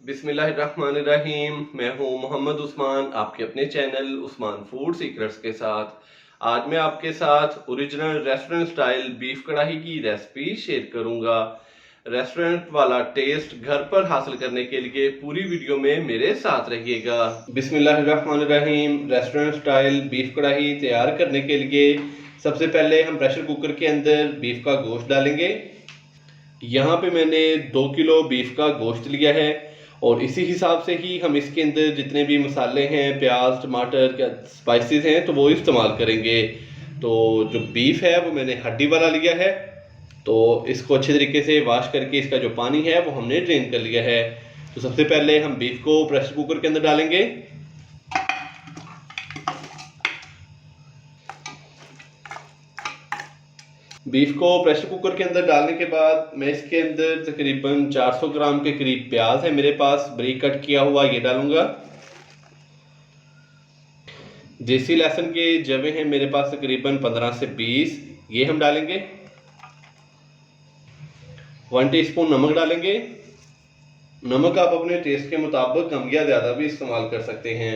बिस्मिल्लाहिर्रहमानिर्रहीम। मैं हूं मोहम्मद उस्मान, आपके अपने चैनल उस्मान फूड सीक्रेट्स के साथ। आज मैं आपके साथ ओरिजिनल रेस्टोरेंट स्टाइल बीफ कढ़ाई की रेसिपी शेयर करूंगा। रेस्टोरेंट वाला टेस्ट घर पर हासिल करने के लिए पूरी वीडियो में मेरे साथ रहिएगा। बिस्मिल्लाहिर्रहमानिर्रहीम। रेस्टोरेंट स्टाइल बीफ कढ़ाई तैयार करने के लिए सबसे पहले हम प्रेशर कुकर के अंदर बीफ का गोश्त डालेंगे। यहाँ पे मैंने 2 किलो बीफ का गोश्त लिया है और इसी हिसाब से ही हम इसके अंदर जितने भी मसाले हैं, प्याज, टमाटर, क्या स्पाइसेस हैं, तो वो इस्तेमाल करेंगे। तो जो बीफ है वो मैंने हड्डी वाला लिया है, तो इसको अच्छे तरीके से वॉश करके इसका जो पानी है वो हमने ड्रेन कर लिया है। तो सबसे पहले हम बीफ को प्रेशर कुकर के अंदर डालेंगे। बीफ को प्रेशर कुकर के अंदर डालने के बाद मैं इसके अंदर तकरीबन 400 ग्राम के करीब प्याज है मेरे पास बारीक कट किया हुआ, ये डालूंगा। देसी लहसुन के जवे हैं मेरे पास तकरीबन 15 से 20, ये हम डालेंगे। 1 टीस्पून नमक डालेंगे। नमक आप अपने टेस्ट के मुताबिक कम या ज़्यादा भी इस्तेमाल कर सकते हैं।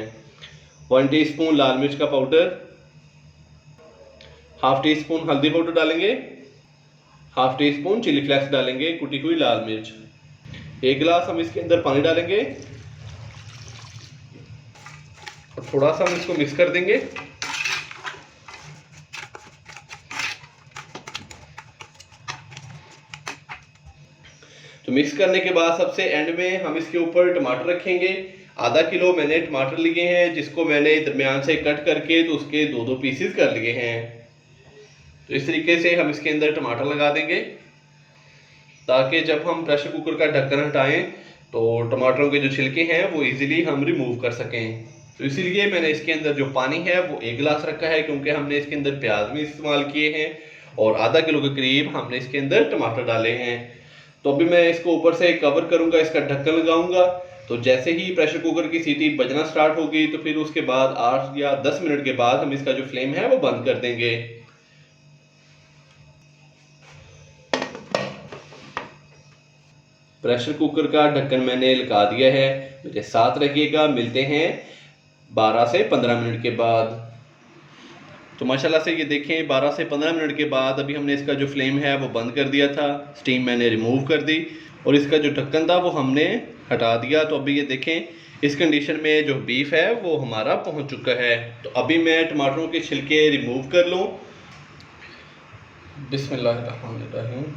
1 टीस्पून लाल मिर्च का पाउडर, हाफ टी स्पून हल्दी पाउडर डालेंगे, half teaspoon chilli flakes डालेंगे, कुटी हुई लाल मिर्च। 1 गिलास हम इसके अंदर पानी डालेंगे और थोड़ा सा हम इसको मिक्स कर देंगे। तो मिक्स करने के बाद सबसे एंड में हम इसके ऊपर टमाटर रखेंगे। आधा किलो मैंने टमाटर लिए हैं, जिसको मैंने दरमियान से कट करके तो उसके 2-2 पीसेस कर लिए हैं। तो इस तरीके से हम इसके अंदर टमाटर लगा देंगे ताकि जब हम प्रेशर कुकर का ढक्कन हटाएं तो टमाटरों के जो छिलके हैं वो इजीली हम रिमूव कर सकें। तो इसीलिए मैंने इसके अंदर जो पानी है वो 1 गिलास रखा है, क्योंकि हमने इसके अंदर प्याज भी इस्तेमाल किए हैं और आधा किलो के करीब हमने इसके अंदर टमाटर डाले हैं। तो अभी मैं इसको ऊपर से कवर करूँगा, इसका ढक्कन लगाऊंगा। तो जैसे ही प्रेशर कुकर की सीटी बजना स्टार्ट होगी तो फिर उसके बाद 8 या 10 मिनट के बाद हम इसका जो फ्लेम है वो बंद कर देंगे। प्रेशर कुकर का ढक्कन मैंने लगा दिया है, मेरे साथ रखिएगा। मिलते हैं 12 से 15 मिनट के बाद। तो माशाल्लाह से ये देखें 12 से 15 मिनट के बाद अभी हमने इसका जो फ्लेम है वो बंद कर दिया था, स्टीम मैंने रिमूव कर दी और इसका जो ढक्कन था वो हमने हटा दिया। तो अभी ये देखें इस कंडीशन में जो बीफ है वो हमारा पहुंच चुका है। तो अभी मैं टमाटरों के छिलके रिमूव कर लूँ। बिस्मिल्लाहिर्रहमानिर्रहीम।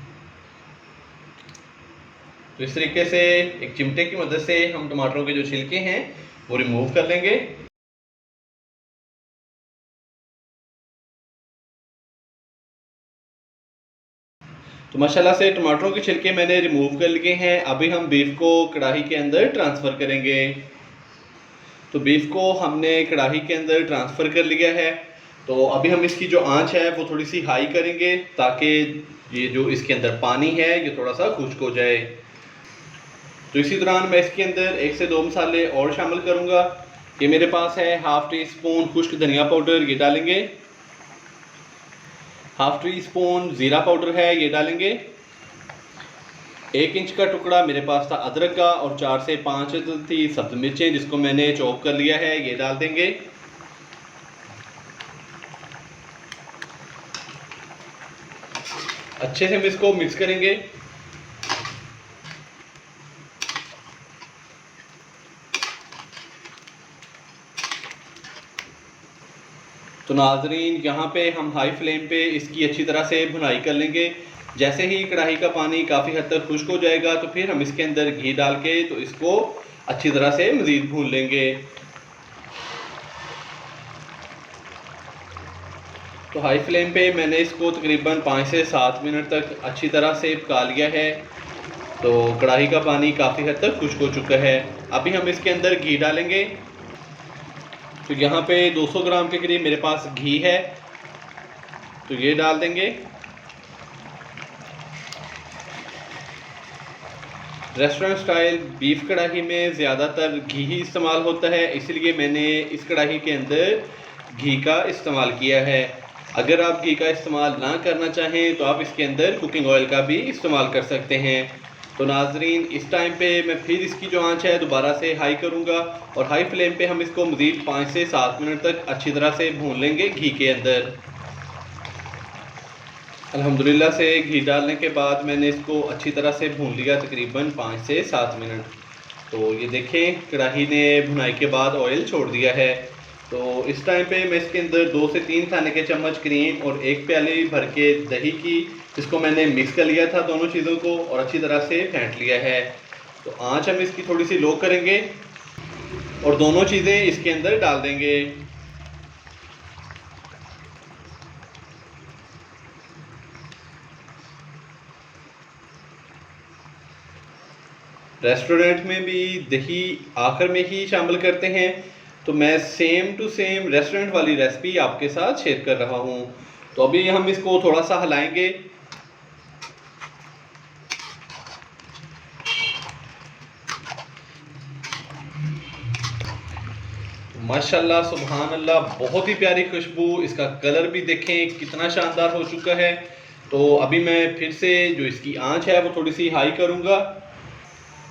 तो इस तरीके से एक चिमटे की मदद से हम टमाटरों के जो छिलके हैं वो रिमूव कर लेंगे। तो माशाल्लाह से टमाटरों के छिलके मैंने रिमूव कर लिए हैं। अभी हम बीफ को कढ़ाई के अंदर ट्रांसफ़र करेंगे। तो बीफ को हमने कढ़ाई के अंदर ट्रांसफ़र कर लिया है। तो अभी हम इसकी जो आंच है वो थोड़ी सी हाई करेंगे ताकि ये जो इसके अंदर पानी है ये थोड़ा सा खुश्क हो जाए। तो इसी दौरान मैं इसके अंदर 1 से 2 मसाले और शामिल करूंगा। ये मेरे पास है हाफ टी स्पून खुश्क धनिया पाउडर, ये डालेंगे। हाफ टी स्पून ज़ीरा पाउडर है, ये डालेंगे। 1 इंच का टुकड़ा मेरे पास था अदरक का और 4 से 5 थी सब्ज़ मिर्चें, जिसको मैंने चॉप कर लिया है, ये डाल देंगे। अच्छे से हम इसको मिक्स करेंगे। तो नाजरीन यहाँ पे हम हाई फ्लेम पे इसकी अच्छी तरह से भुनाई कर लेंगे। जैसे ही कढ़ाई का पानी काफ़ी हद तक खुश्क हो जाएगा तो फिर हम इसके अंदर घी डाल के तो इसको अच्छी तरह से मज़ीद भून लेंगे। तो हाई फ्लेम पे मैंने इसको तकरीबन 5 से 7 मिनट तक अच्छी तरह से पका लिया है। तो कढ़ाई का पानी काफ़ी हद तक खुश्क हो चुका है। अभी हम इसके अंदर घी डालेंगे। तो यहाँ पे 200 ग्राम के करीब मेरे पास घी है, तो ये डाल देंगे। रेस्टोरेंट स्टाइल बीफ कढ़ाई में ज़्यादातर घी ही इस्तेमाल होता है, इसलिए मैंने इस कढ़ाई के अंदर घी का इस्तेमाल किया है। अगर आप घी का इस्तेमाल ना करना चाहें तो आप इसके अंदर कुकिंग ऑयल का भी इस्तेमाल कर सकते हैं। तो नाजरीन इस टाइम पे मैं फिर इसकी जो आंच है दोबारा से हाई करूंगा और हाई फ्लेम पे हम इसको मज़ीद 5 से 7 मिनट तक अच्छी तरह से भून लेंगे घी के अंदर। अल्हम्दुलिल्लाह से घी डालने के बाद मैंने इसको अच्छी तरह से भून लिया तकरीबन 5 से 7 मिनट। तो ये देखें कढ़ाई ने भुनाई के बाद ऑयल छोड़ दिया है। तो इस टाइम पे मैं इसके अंदर 2 से 3 खाने के चम्मच क्रीम और 1 प्याली भर के दही की इसको मैंने मिक्स कर लिया था दोनों चीज़ों को और अच्छी तरह से फेंट लिया है। तो आंच हम इसकी थोड़ी सी लो करेंगे और दोनों चीज़ें इसके अंदर डाल देंगे। रेस्टोरेंट में भी दही आखिर में ही शामिल करते हैं, तो मैं सेम टू सेम रेस्टोरेंट वाली रेसिपी आपके साथ शेयर कर रहा हूँ। तो अभी हम इसको थोड़ा सा हिलाएंगे। माशाल्लाह सुभान अल्लाह, बहुत ही प्यारी खुशबू, इसका कलर भी देखें कितना शानदार हो चुका है। तो अभी मैं फिर से जो इसकी आंच है वो थोड़ी सी हाई करूँगा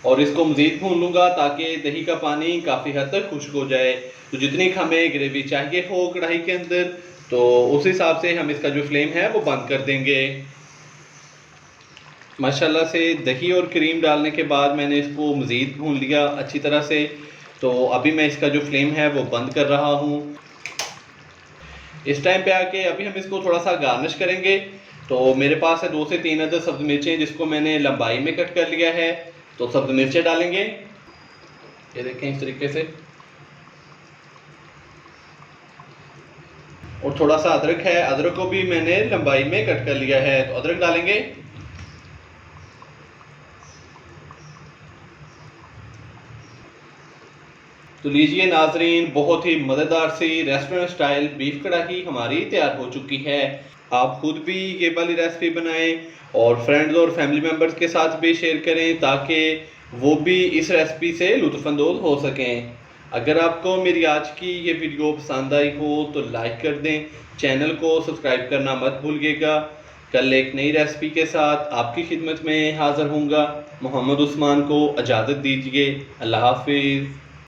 और इसको मज़ीद भून लूँगा ताकि दही का पानी काफ़ी हद तक खुश्क हो जाए। तो जितनी हमें ग्रेवी चाहिए हो कढ़ाई के अंदर, तो उस हिसाब से हम इसका जो फ्लेम है वो बंद कर देंगे। माशाल्लाह से दही और क्रीम डालने के बाद मैंने इसको मज़ीद भून लिया अच्छी तरह से। तो अभी मैं इसका जो फ्लेम है वो बंद कर रहा हूँ। इस टाइम पे आके अभी हम इसको थोड़ा सा गार्निश करेंगे। तो मेरे पास है 2 से 3 अदद सब्ज़ मिर्चें जिसको मैंने लंबाई में कट कर लिया है। तो सब्ज़ मिर्चें डालेंगे, ये देखें इस तरीके से, और थोड़ा सा अदरक है, अदरक को भी मैंने लंबाई में कट कर लिया है। तो अदरक डालेंगे। तो लीजिए नाजरीन, बहुत ही मज़ेदार सी रेस्टोरेंट स्टाइल बीफ कढ़ाई हमारी तैयार हो चुकी है। आप खुद भी ये वाली रेसिपी बनाएं और फ्रेंड्स और फैमिली मेम्बर्स के साथ भी शेयर करें ताकि वो भी इस रेसिपी से लुत्फ़अंदोज़ हो सकें। अगर आपको मेरी आज की ये वीडियो पसंद आई हो तो लाइक कर दें, चैनल को सब्सक्राइब करना मत भूलिएगा। कल एक नई रेसिपी के साथ आपकी खिदमत में हाज़िर होऊंगा। मोहम्मद उस्मान को इजाज़त दीजिए। अल्लाह हाफिज़।